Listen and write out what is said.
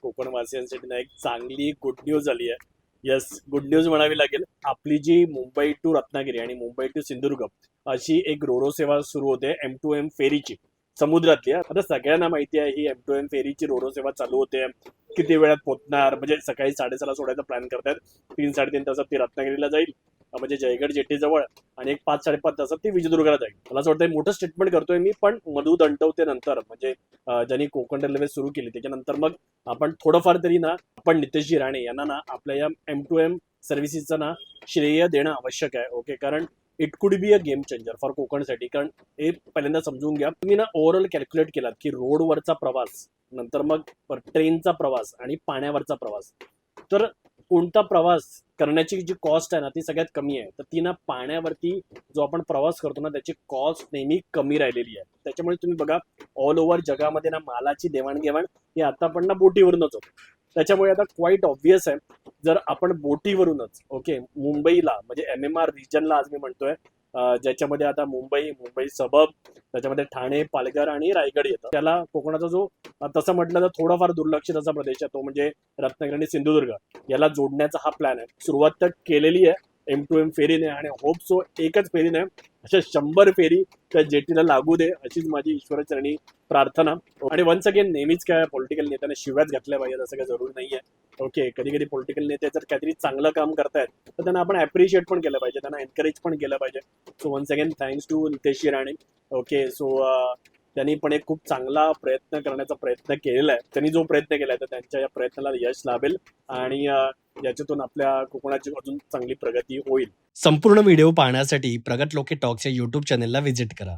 कोकणवासियांसाठी ना एक चांगली गुड न्यूज आली आहे. येस, गुड न्यूज म्हणावी लागेल. आपली जी मुंबई टू रत्नागिरी आणि मुंबई टू सिंधुदुर्ग अशी एक रोरो सेवा सुरू होते M2M फेरीची समुद्रातली. आता सगळ्यांना माहिती आहे ही M2M फेरीची रोरो सेवा चालू होते. किती वेळात पोहोचणार, म्हणजे सकाळी 6:30 सोडायचा प्लॅन करतायत. 3-3.5 तासात ती रत्नागिरीला जाईल, म्हणजे जयगड जेटी जवळ, आणि एक 5-5.5 तासात ती विजयदुर्गला जाईल. मला असं वाटतं मोठं स्टेटमेंट करतोय मी, पण मधु दंडवते नंतर म्हणजे ज्यांनी कोकण रेल्वे सुरू केली त्याच्यानंतर मग आपण थोडंफार तरी ना आपण नितेशजी राणे यांना ना आपल्या या M2M सर्व्हिसेसचं ना श्रेय देणं आवश्यक आहे. ओके, कारण it could be a game changer for कोकणसाठी. कारण हे पहिल्यांदा समजून घ्या तुम्ही ना, ओव्हरऑल कॅल्क्युलेट केलात की रोडवरचा प्रवास, नंतर मग ट्रेनचा प्रवास आणि पाण्यावरचा प्रवास, तर कोणता प्रवास करण्याची जी कॉस्ट आहे ना ती सगळ्यात कमी आहे. तर ती ना पाण्यावरती जो आपण प्रवास करतो ना त्याची कॉस्ट नेहमी कमी राहिलेली आहे. त्याच्यामुळे तुम्ही बघा, ऑल ओव्हर जगामध्ये ना मालाची देवाणघेवाण ही आता पण ना बोटीवरूनच होते. त्याच्यामुळे आता क्वाईट ऑब्व्हियस आहे, जर आपण बोटीवरूनच ओके मुंबईला म्हणजे MMR रिजनला आज मी म्हणतोय, ज्याच्यामध्ये आता मुंबई सबब, त्याच्यामध्ये ठाणे, पालघर आणि रायगड येतं, त्याला कोकणाचा जो तसं म्हटलं तर थोडाफार दुर्लक्षित असा प्रदेश आहे तो म्हणजे रत्नागिरी आणि सिंधुदुर्ग, याला जोडण्याचा हा प्लॅन आहे. सुरुवात तर केलेली आहे M2M फेरीने, आणि होप सो एकच फेरीने अशा 100 फेरी त्या जेटीला लागू दे अशीच माझी ईश्वरचरणी प्रार्थना. आणि वन्स अगेन, नेहमीच काय पॉलिटिकल नेत्यांना शिव्याच घातल्या पाहिजेत असं काही जरूर नाहीये. ओके, कधी कधी पॉलिटिकल नेते जर काहीतरी चांगलं काम करतायत तर त्यांना आपण ऍप्रिशिएट पण केलं पाहिजे, त्यांना एनकरेज पण केलं पाहिजे. So once again thanks to Nitesh ji Rane. Okay, so त्यांनी पण एक खूप चांगला प्रयत्न करण्याचा प्रयत्न केलेला आहे. त्यांनी जो प्रयत्न केलाय तर त्यांच्या या प्रयत्नाला यश लाभेल, आणि याच्यातून आपल्या कोकणाची अजून चांगली प्रगती होईल. संपूर्ण व्हिडिओ पाहण्यासाठी प्रगत लोके टॉक्सच्या YouTube चॅनेलला व्हिजिट करा.